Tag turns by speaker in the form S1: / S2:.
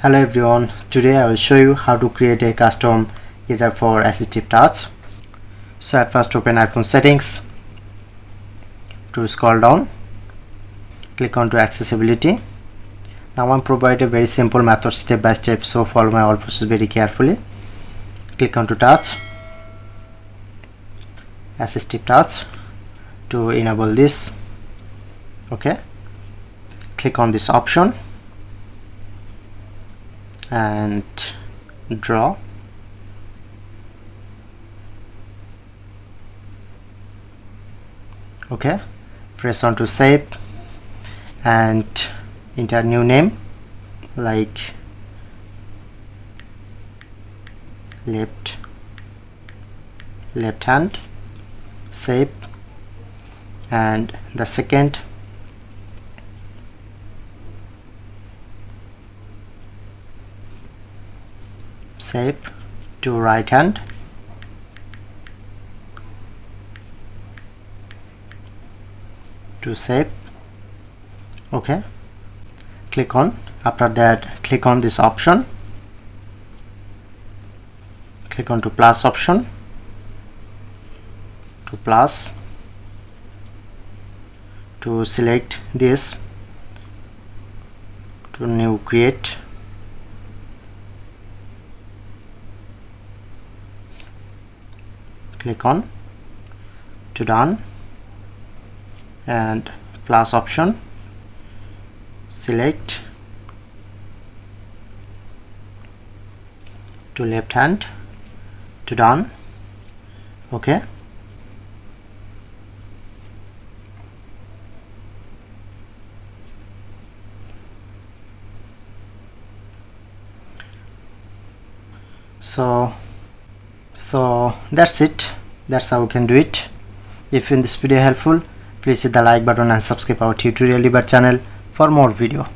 S1: Hello everyone, today I will show you how to create a custom user for assistive touch. So at first open iPhone settings, to scroll down, click on to accessibility. Now I'm provide a very simple method step by step, so follow my all process very carefully. Click on to touch, assistive touch to enable this. Okay, click on this option and draw. Okay, press on to save and enter new name like left hand, save, and the second save to right hand, to save. Okay, click on, after that click on this option, click on to plus option, to plus, to select this, to new create, click on to done, and plus option, select to left hand, to done. Okay, so that's it. That's how we can do it. If you find this video helpful, please hit the like button and subscribe our tutorial debug channel for more video.